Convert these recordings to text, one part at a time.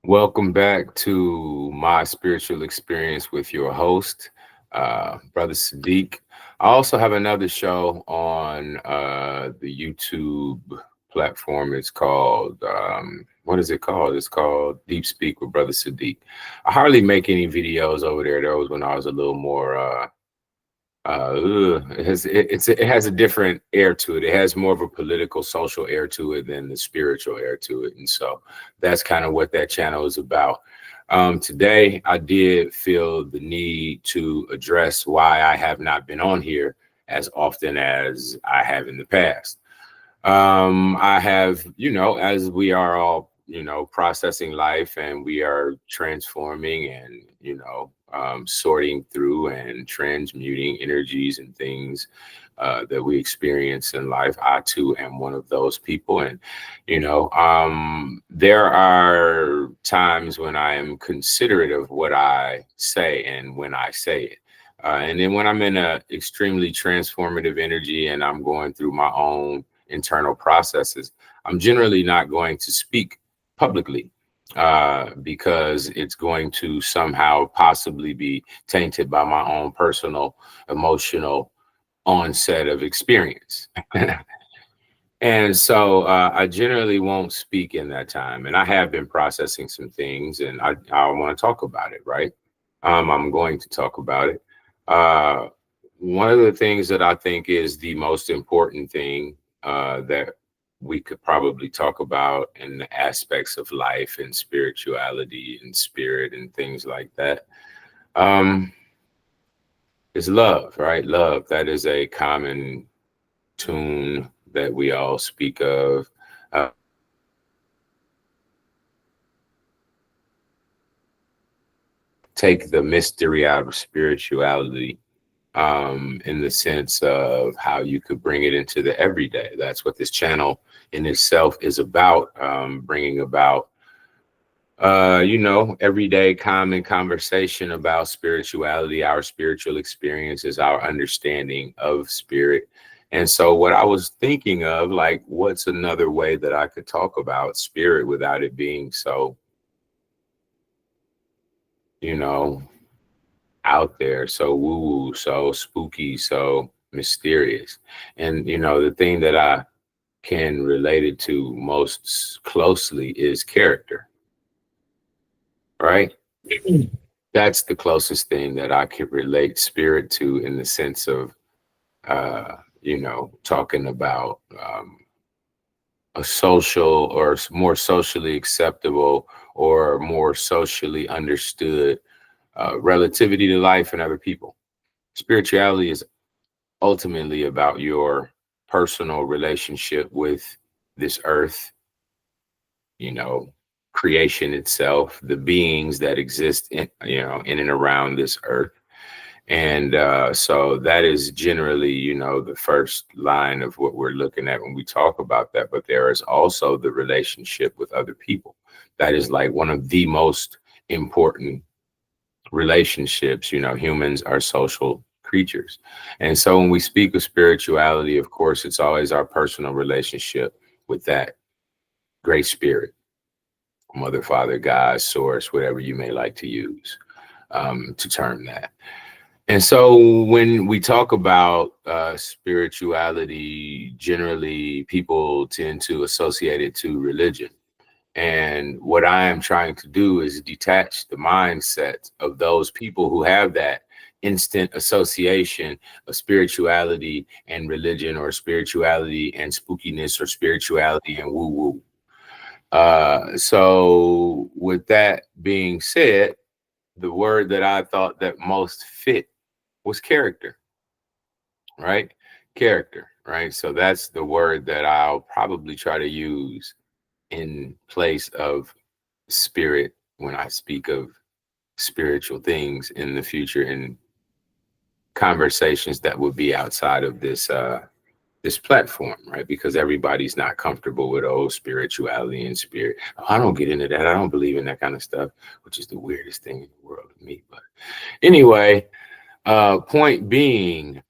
Welcome back to my spiritual experience with your host, Brother Sadiq. I also have another show on the YouTube platform. It's called, what is it called? It's called Deep Speak with Brother Sadiq. I hardly make any videos over there. That was when I was a little more it has a different air to it. It has more of a political, social air to it than the spiritual air to it, and so that's kind of what that channel is about. Today, I did feel the need to address why I have not been on here as often as I have in the past. I have, as we are all, processing life and we are transforming and, sorting through and transmuting energies and things that we experience in life. I too am one of those people. And, there are times when I am considerate of what I say and when I say it. And then when I'm in a extremely transformative energy and I'm going through my own internal processes, I'm generally not going to speak publicly because it's going to somehow possibly be tainted by my own personal emotional onset of experience. And so I generally won't speak in that time. And I have been processing some things and I want to talk about it, right? I'm going to talk about it. Uh, One of the things that I think is the most important thing that we could probably talk about in the aspects of life and spirituality and spirit and things like that um, is love, right? Love. That is a common tune that we all speak of. Take the mystery out of spirituality in the sense of how you could bring it into the everyday. That's what this channel in itself is about, bringing about, everyday common conversation about spirituality, our spiritual experiences, our understanding of spirit. And so, what I was thinking of, like, what's another way that I could talk about spirit without it being so, you know, out there, so woo woo, so spooky, so mysterious. And, the thing that I can relate it to most closely is character, right? That's the closest thing that I could relate spirit to in the sense of, talking about a social or more socially acceptable or more socially understood relativity to life and other people. Spirituality is ultimately about your personal relationship with this earth, you know, creation itself, the beings that exist in and around this earth. And so that is generally, the first line of what we're looking at when we talk about that. But there is also the relationship with other people. That is like one of the most important relationships. Humans are social creatures. And so when we speak of spirituality, of course, it's always our personal relationship with that great spirit, mother, father, God, source, whatever you may like to use to term that. And so when we talk about spirituality, generally people tend to associate it to religion. And what I am trying to do is detach the mindset of those people who have that instant association of spirituality and religion, or spirituality and spookiness, or spirituality and woo woo. So with that being said, the word that I thought that most fit was character, right? Character, right? So that's the word that I'll probably try to use in place of spirit when I speak of spiritual things in the future, in conversations that would be outside of this platform, right? Because everybody's not comfortable with spirituality and spirit. Oh, I don't get into that. I don't believe in that kind of stuff, which is the weirdest thing in the world to me. But anyway, point being,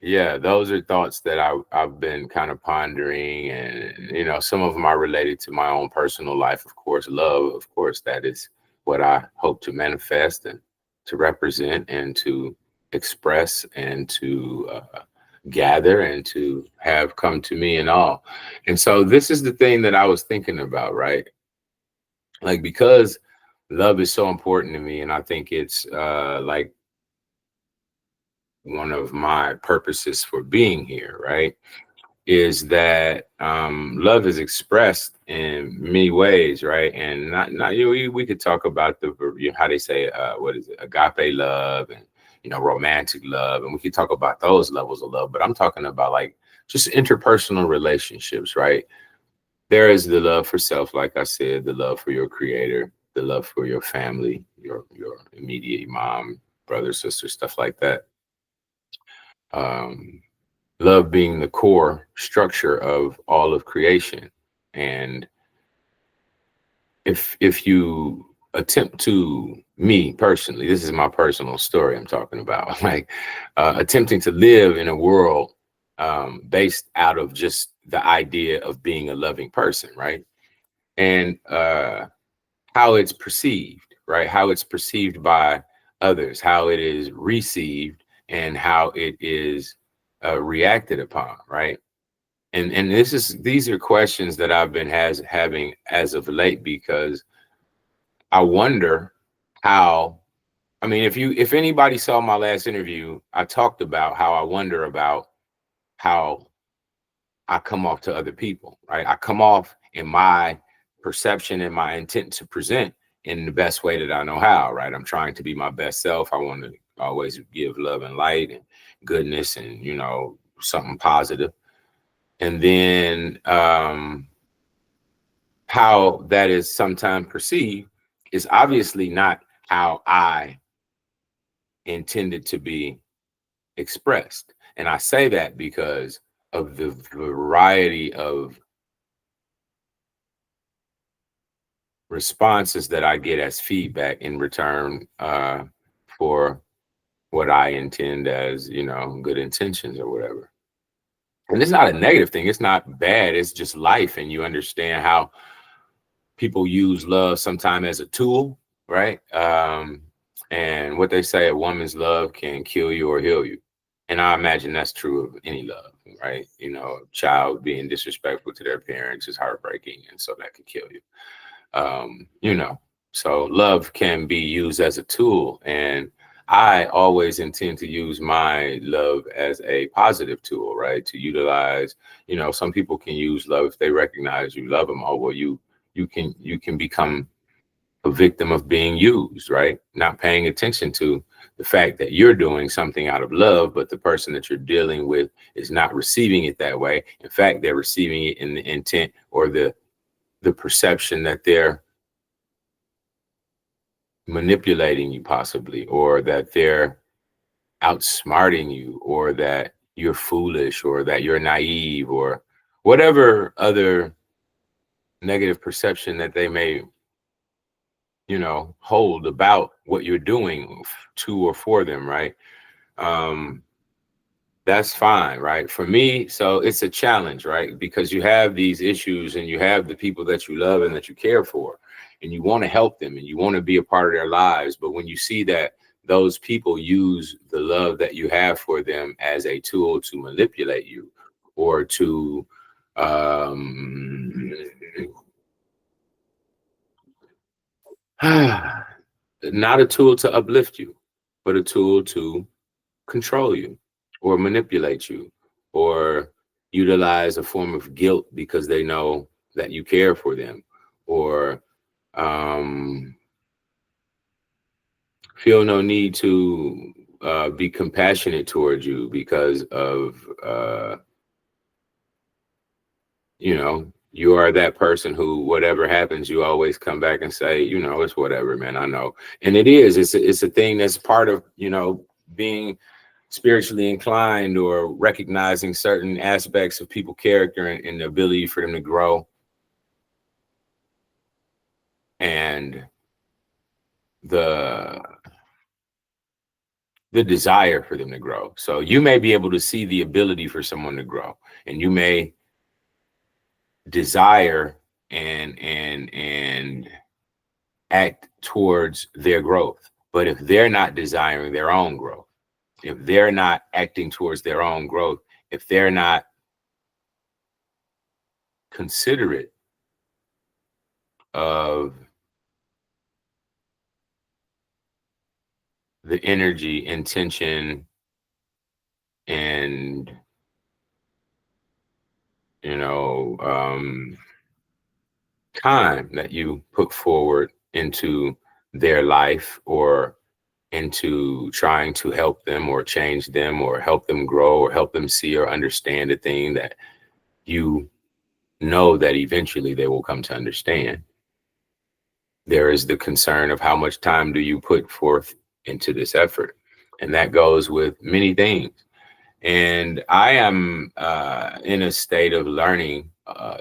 Yeah, those are thoughts that I've been kind of pondering, and some of them are related to my own personal life. Of course, love, of course, that is what I hope to manifest and to represent and to express and to gather and to have come to me and all. And so this is the thing that I was thinking about, right? Like, because love is so important to me, and I think it's like one of my purposes for being here, right? Is that love is expressed in many ways, right? And not we could talk about how they say what is it, agape love, and romantic love, and we could talk about those levels of love. But I'm talking about like just interpersonal relationships, right? There is the love for self, like I said, the love for your creator, the love for your family, your immediate mom, brother, sister, stuff like that. Um, Love being the core structure of all of creation. And if you attempt to, me personally, this is my personal story I'm talking about, like attempting to live in a world based out of just the idea of being a loving person, right? And how it's perceived, right? How it's perceived by others, how it is received, and how it is reacted upon, right? And these are questions that I've been having as of late, because I wonder how. I mean, if anybody saw my last interview, I talked about how I wonder about how I come off to other people, right? I come off in my perception and my intent to present in the best way that I know how, right? I'm trying to be my best self. I want to always give love and light and goodness and, something positive. And then how that is sometimes perceived is obviously not how I intended to be expressed. And I say that because of the variety of responses that I get as feedback in return for what I intend as, good intentions or whatever. And it's not a negative thing. It's not bad. It's just life. And you understand how people use love sometimes as a tool, right? And what they say, a woman's love can kill you or heal you. And I imagine that's true of any love, right? A child being disrespectful to their parents is heartbreaking, and so that could kill you. um you know so love can be used as a tool, and I always intend to use my love as a positive tool, right? To utilize, some people can use love if they recognize you love them. Oh, well, you can become a victim of being used, right? Not paying attention to the fact that you're doing something out of love, but the person that you're dealing with is not receiving it that way. In fact, they're receiving it in the intent or the perception that they're manipulating you, possibly, or that they're outsmarting you, or that you're foolish, or that you're naive, or whatever other negative perception that they may, hold about what you're doing to or for them, right? Um, that's fine, right? For me, so it's a challenge, right? Because you have these issues and you have the people that you love and that you care for, and you want to help them and you want to be a part of their lives. But when you see that those people use the love that you have for them as a tool to manipulate you, or to um, not a tool to uplift you, but a tool to control you or manipulate you, or utilize a form of guilt because they know that you care for them, or um, feel no need to be compassionate towards you because of, you are that person who, whatever happens, you always come back and say, it's whatever, man. I know. And it's a thing that's part of, being spiritually inclined, or recognizing certain aspects of people's character, and the ability for them to grow. And the the desire for them to grow. So you may be able to see the ability for someone to grow, and you may desire and act towards their growth. But if they're not desiring their own growth, if they're not acting towards their own growth, if they're not considerate of the energy, intention, and you know, time that you put forward into their life or into trying to help them or change them or help them grow or help them see or understand a thing that you know that eventually they will come to understand. There is the concern of how much time do you put forth into this effort. And that goes with many things. And I am in a state of learning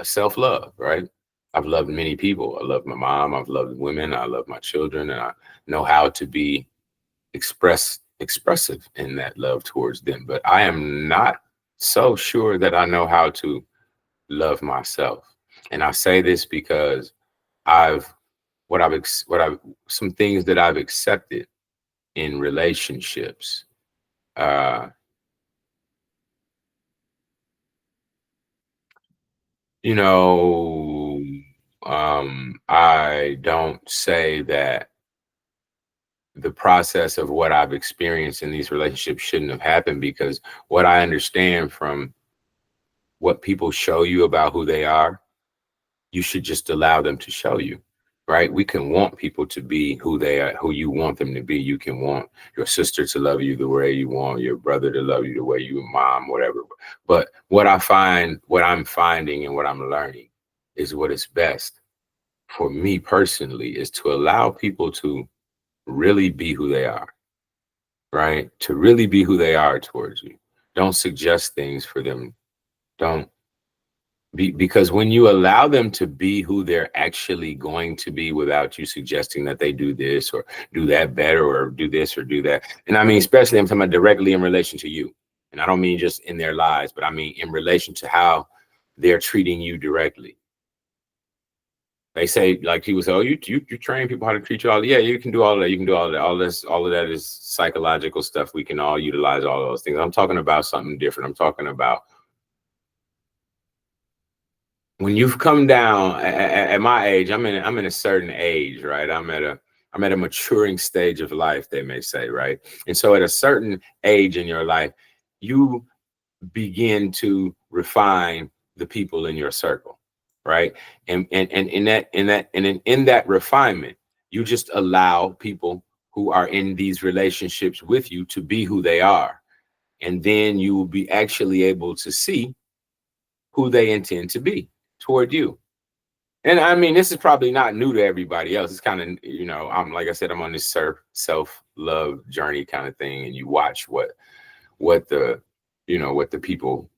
self-love, right? I've loved many people. I love my mom. I've loved women. I love my children. And I know how to be expressive in that love towards them. But I am not so sure that I know how to love myself. And I say this because I've what I've some things that I've accepted in relationships. Uh, you know, I don't say that the process of what I've experienced in these relationships shouldn't have happened, because what I understand from what people show you about who they are, you should just allow them to show you, right? We can want people to be who they are, who you want them to be. You can want your sister to love you the way you want your brother to love you the way you, mom, whatever. But what I'm finding and what I'm learning is what is best for me personally is to allow people to really be who they are, right? To really be who they are towards you. Don't suggest things for them. Don't because when you allow them to be who they're actually going to be without you suggesting that they do this or do that better or do this or do that. And I mean, especially I'm talking about directly in relation to you. And I don't mean just in their lives, but I mean in relation to how they're treating you directly. They say, like people say, oh, you train people how to treat you all. Yeah, you can do all of that. You can do all of that. All of that is psychological stuff. We can all utilize all of those things. I'm talking about something different. I'm talking about when you've come down at my age. I'm in a certain age, right? I'm at a maturing stage of life, they may say, right? And so at a certain age in your life, you begin to refine the people in your circle, right? And in that refinement, you just allow people who are in these relationships with you to be who they are. And then you will be actually able to see who they intend to be toward you. And I mean, this is probably not new to everybody else. It's kind of, I'm like I said, I'm on this self-love journey kind of thing. And you watch what the, what the people,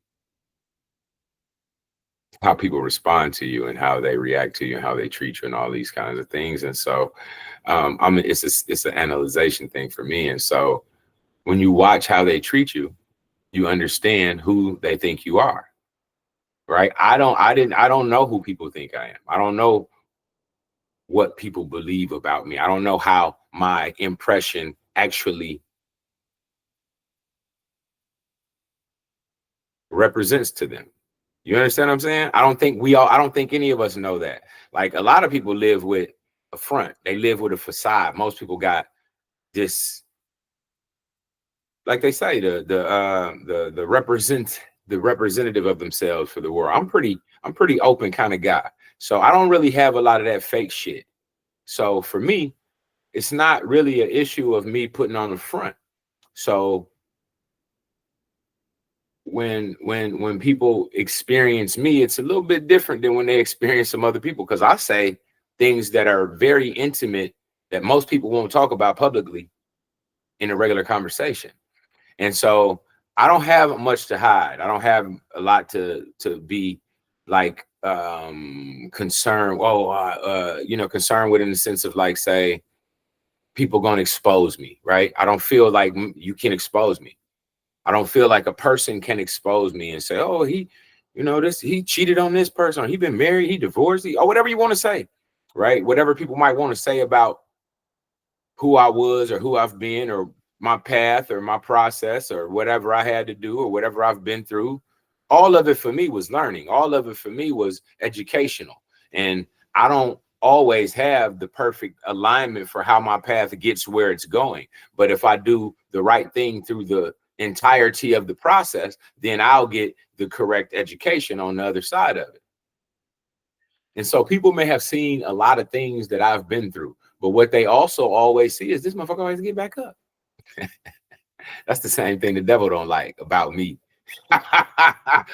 how people respond to you and how they react to you and how they treat you and all these kinds of things. And so, it's an analyzation thing for me. And so when you watch how they treat you, you understand who they think you are. Right. I don't know who people think I am. I don't know what people believe about me. I don't know how my impression actually represents to them. You understand what I'm saying? I don't think any of us know that. Like a lot of people live with a front. They live with a facade. Most people got this, like they say, the representative of themselves for the world. I'm pretty open kind of guy. So I don't really have a lot of that fake shit. So for me, it's not really an issue of me putting on the front. So when people experience me, it's a little bit different than when they experience some other people, because I say things that are very intimate that most people won't talk about publicly in a regular conversation. And so I don't have much to hide. I don't have a lot to be like concerned. Concerned with, in the sense of like, say, people going to expose me, right? I don't feel like you can expose me. I don't feel like a person can expose me and say, oh, he cheated on this person, or he been married, he divorced, or whatever you want to say, right? Whatever people might want to say about who I was or who I've been or my path or my process or whatever I had to do or whatever I've been through. All of it for me was learning. All of it for me was educational. And I don't always have the perfect alignment for how my path gets where it's going. But if I do the right thing through the entirety of the process, then I'll get the correct education on the other side of it. And so people may have seen a lot of things that I've been through, but what they also always see is this motherfucker always get back up. That's the same thing the devil don't like about me. I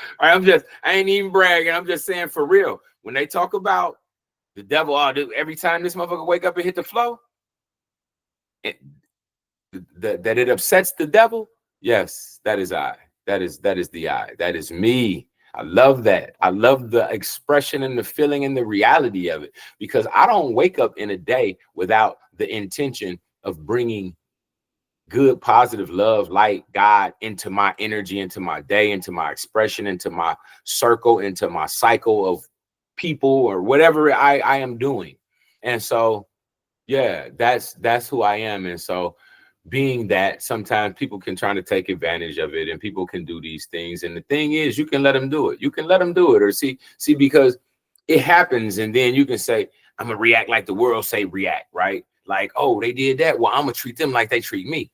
ain't even bragging. I'm just saying for real. When they talk about the devil, every time this motherfucker wake up and hit the flow, that it upsets the devil. Yes, that is I. That is the I. That is me. I love that. I love the expression and the feeling and the reality of it, because I don't wake up in a day without the intention of bringing good, positive love, light, God into my energy, into my day, into my expression, into my circle, into my cycle of people or whatever I am doing. And so, yeah, that's who I am. And so being that, sometimes people can try to take advantage of it and people can do these things. And the thing is, you can let them do it. You can let them do it, or see, because it happens. And then you can say, I'm going to react like the world say react, right? Like, oh, they did that. Well, I'm going to treat them like they treat me.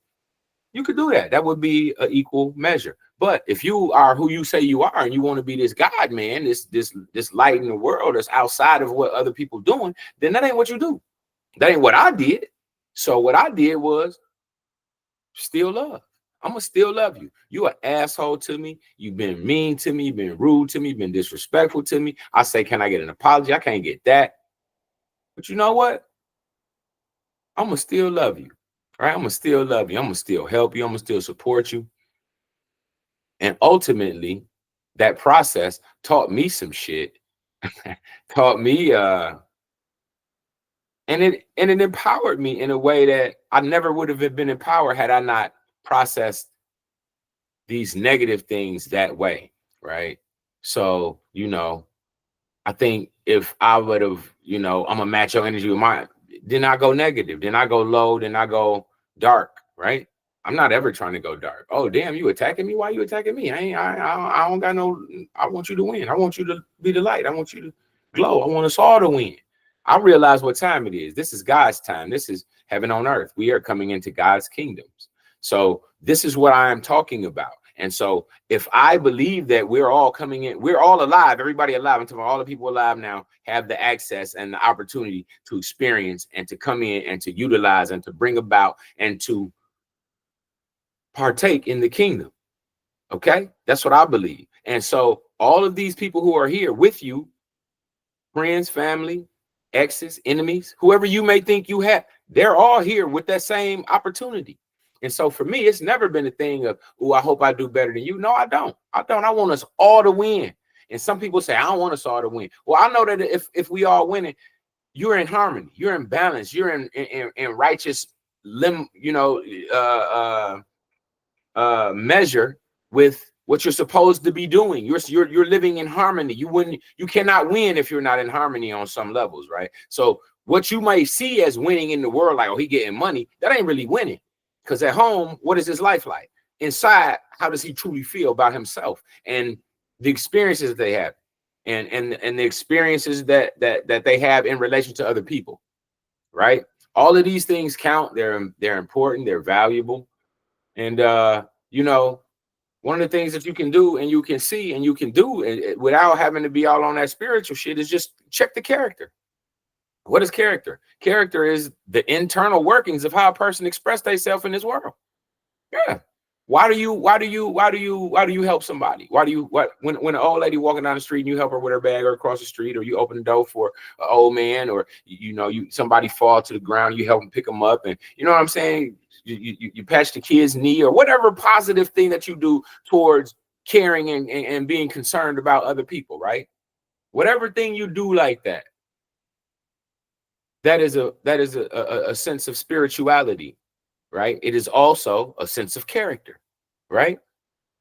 You could do that. That would be an equal measure. But if you are who you say you are and you want to be this God man, this light in the world that's outside of what other people doing, then that ain't what you do. That ain't what I did. So what I did was still love. I'm gonna still love you. You an asshole to me. You've been mean to me. You've been rude to me. You've been disrespectful to me. I say, can I get an apology? I can't get that. But you know what? I'm gonna still love you. All right? I'm gonna still love you. I'm gonna still help you. I'm gonna still support you. And ultimately, that process taught me some shit. Taught me and it empowered me in a way that I never would have been empowered had I not processed these negative things that way, right? So, I think if I would have, I'm gonna match your energy with mine, then I go negative, then I go low, then I go dark, right? I'm not ever trying to go dark. Oh, damn, you attacking me? Why you attacking me? I don't got no, I want you to win. I want you to be the light. I want you to glow. I want us all to win. I realize what time it is. This is God's time. This is heaven on earth. We are coming into God's kingdoms. So this is what I am talking about. And so if I believe that we're all coming in, we're all alive, everybody alive, I'm talking about all the people alive now have the access and the opportunity to experience and to come in and to utilize and to bring about and to partake in the kingdom. Okay, that's what I believe. And so all of these people who are here with you, friends, family, exes, enemies, whoever you may think you have, they're all here with that same opportunity. And so for me, it's never been a thing of, oh, I hope I do better than you. No, I don't. I want us all to win. And some people say, I don't want us all to win. Well, I know that if we all winning, you're in harmony, you're in balance, you're in righteous measure with what you're supposed to be doing. You're living in harmony. You cannot win if you're not in harmony on some levels, right? So what you might see as winning in the world, like, oh, he getting money, that ain't really winning. Because at home, what is his life like? Inside, how does he truly feel about himself and the experiences that they have, and the experiences that they have in relation to other people, right? All of these things count. They're important. They're valuable. And one of the things that you can do and you can see and you can do without having to be all on that spiritual shit is just check the character. What is character? Character is the internal workings of how a person expresses themselves in this world. Yeah. Why do you help somebody? When an old lady walking down the street and you help her with her bag, or across the street, or you open the door for an old man, or somebody fall to the ground, you help them pick them up, and you know what I'm saying? You patch the kid's knee, or whatever positive thing that you do towards caring and being concerned about other people, right? Whatever thing you do like that, that is a sense of spirituality, right? It is also a sense of character, right?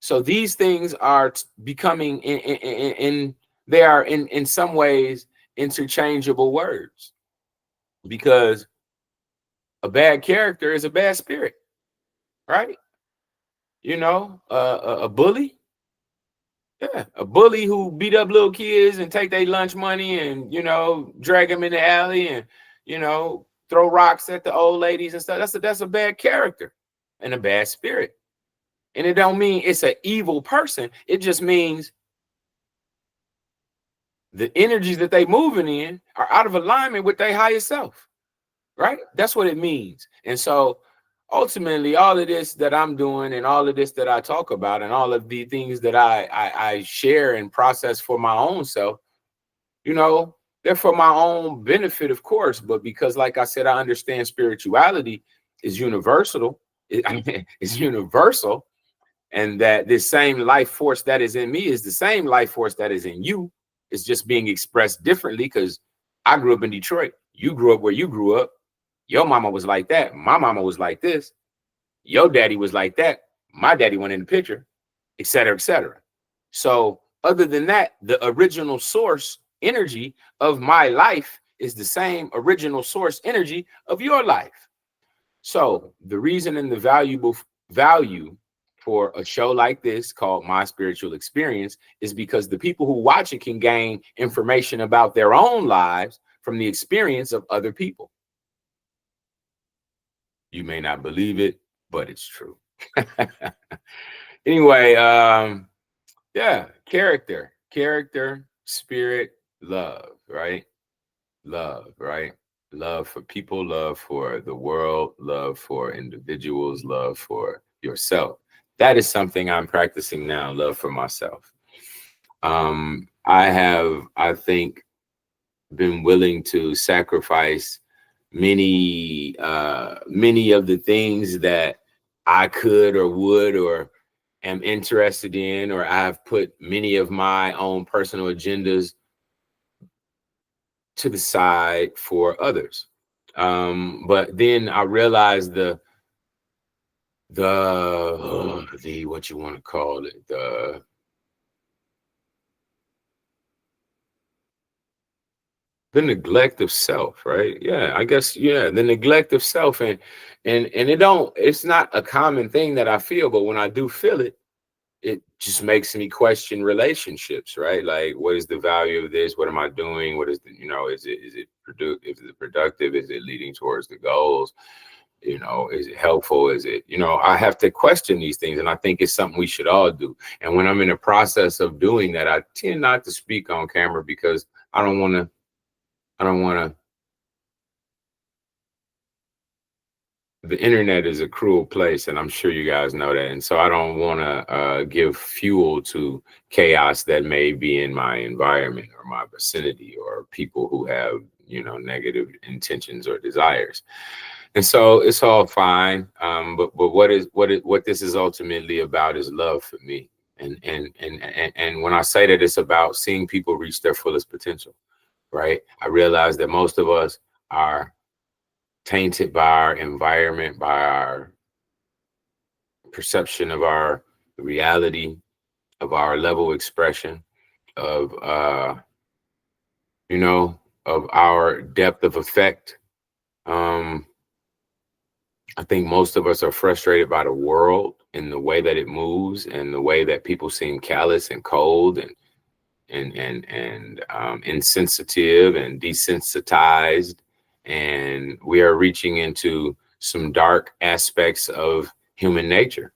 So these things are becoming in they are in some ways interchangeable words, because a bad character is a bad spirit, right? A bully, yeah, a bully who beat up little kids and take their lunch money and drag them in the alley and throw rocks at the old ladies and stuff. That's a bad character and a bad spirit. And it don't mean it's an evil person. It just means the energies that they moving in are out of alignment with their higher self, right? That's what it means. And so ultimately, all of this that I'm doing and all of this that I talk about and all of the things that I share and process for my own self, you know, they're for my own benefit, of course. But because, like I said, I understand spirituality is universal. It's universal. And that this same life force that is in me is the same life force that is in you. It's just being expressed differently because I grew up in Detroit. You grew up where you grew up. Your mama was like that. My mama was like this. Your daddy was like that. My daddy went in the picture, et cetera, et cetera. So other than that, the original source energy of my life is the same original source energy of your life. So the reason and the value for a show like this called My Spiritual Experience is because the people who watch it can gain information about their own lives from the experience of other people. You may not believe it, but it's true. Anyway, yeah, character, spirit, love, right? Love, right? Love for people, love for the world, love for individuals, love for yourself. That is something I'm practicing now, love for myself. I have, I think, been willing to sacrifice many of the things that I could or would or am interested in, or I've put many of my own personal agendas to the side for others. But then I realized the what you want to call it, the neglect of self, right? Yeah, I guess, yeah, the neglect of self. And it's not a common thing that I feel, but when I do feel it, it just makes me question relationships, right? Like, what is the value of this? What am I doing? What is is it productive? Is it leading towards the goals? Is it helpful? Is it, I have to question these things. And I think it's something we should all do. And when I'm in the process of doing that, I tend not to speak on camera because I don't want to, I don't want to, the internet is a cruel place, and I'm sure you guys know that. And so I don't want to give fuel to chaos that may be in my environment or my vicinity or people who have, negative intentions or desires. And so it's all fine. But what this is ultimately about is love for me. And when I say that, it's about seeing people reach their fullest potential, right? I realize that most of us are tainted by our environment, by our perception of our reality, of our level expression, of you know, of our depth of effect. Um, I think most of us are frustrated by the world and the way that it moves and the way that people seem callous and cold and insensitive and desensitized. And we are reaching into some dark aspects of human nature.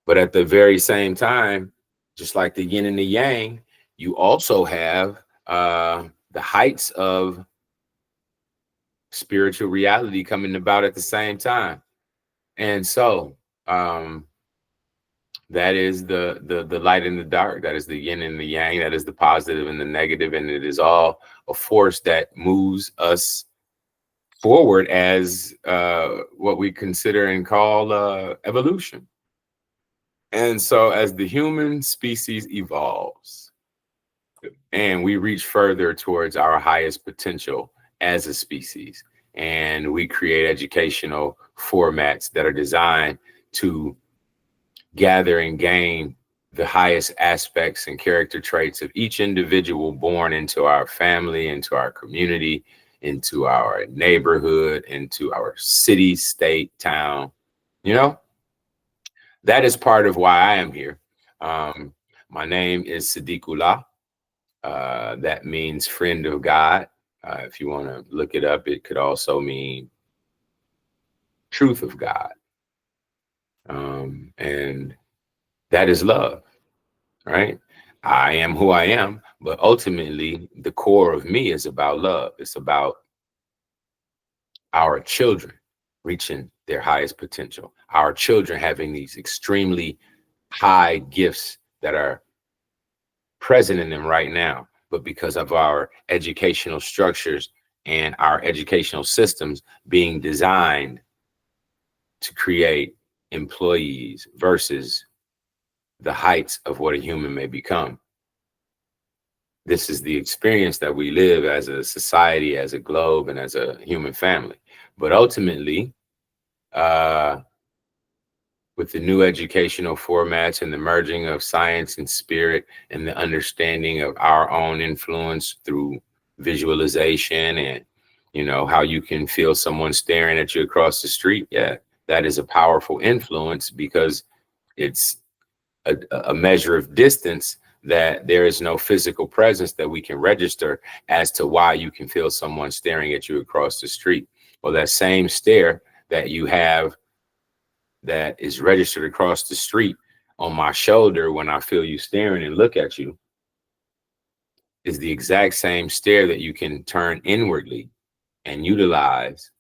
But at the very same time, just like the yin and the yang, you also have the heights of spiritual reality coming about at the same time. And so that is the light and the dark. That is the yin and the yang. That is the positive and the negative. And it is all a force that moves us forward as what we consider and call evolution. And so as the human species evolves and we reach further towards our highest potential as a species. And we create educational formats that are designed to gather and gain the highest aspects and character traits of each individual born into our family, into our community, into our neighborhood, into our city, state, town. You know, that is part of why I am here. My name is Sadiqullah. That means friend of God. If you want to look it up, it could also mean truth of God. And that is love, right? I am who I am, but ultimately the core of me is about love. It's about our children reaching their highest potential, our children having these extremely high gifts that are present in them right now, but because of our educational structures and our educational systems being designed to create employees versus the heights of what a human may become. This is the experience that we live as a society, as a globe, and as a human family. But ultimately, with the new educational formats and the merging of science and spirit and the understanding of our own influence through visualization and, you know, how you can feel someone staring at you across the street. Yeah, that is a powerful influence because it's a measure of distance that there is no physical presence that we can register as to why you can feel someone staring at you across the street. Well, that same stare that you have that is registered across the street on my shoulder when I feel you staring and look at you is the exact same stare that you can turn inwardly and utilize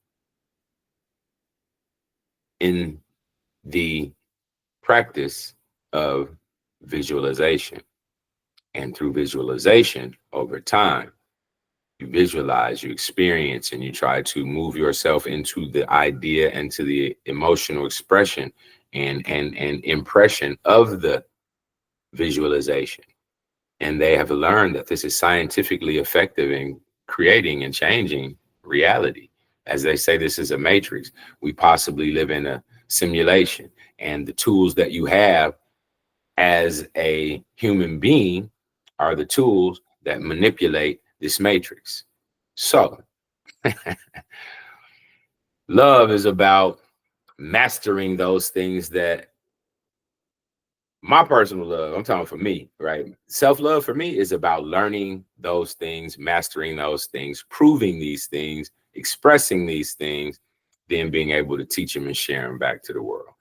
in the practice of visualization. And through visualization over time, you visualize, you experience, and you try to move yourself into the idea and to the emotional expression and impression of the visualization. And they have learned that this is scientifically effective in creating and changing reality. As they say, this is a matrix. We possibly live in a simulation, and the tools that you have as a human being are the tools that manipulate this matrix. So love is about mastering those things that my personal love, I'm talking for me, right? Self-love for me is about learning those things, mastering those things, proving these things, expressing these things, then being able to teach them and share them back to the world.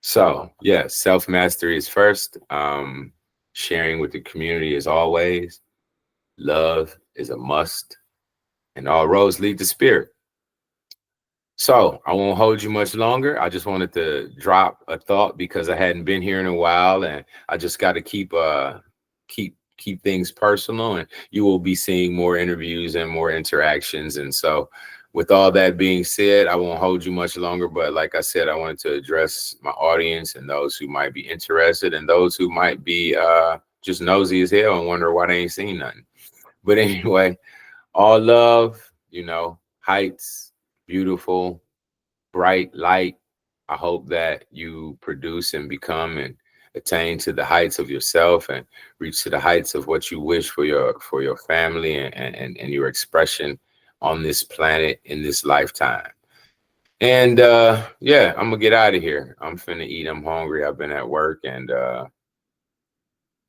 So yeah, self-mastery is first. Sharing with the community is always. Love is a must, and all roads lead to spirit. So I won't hold you much longer. I just wanted to drop a thought because I hadn't been here in a while, and I just got to keep things personal. And you will be seeing more interviews and more interactions. And so, with all that being said, I won't hold you much longer. But like I said, I wanted to address my audience and those who might be interested and those who might be just nosy as hell and wonder why they ain't seen nothing. But anyway, all love, you know, heights, beautiful, bright light. I hope that you produce and become and attain to the heights of yourself and reach to the heights of what you wish for your family and your expression on this planet in this lifetime. And yeah, I'm gonna get out of here. I'm finna eat. I'm hungry. I've been at work and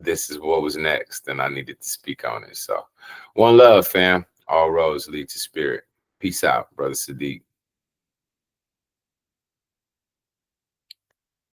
this is what was next, and I needed to speak on it. So, one love, fam. All roads lead to spirit. Peace out, brother Sadiq.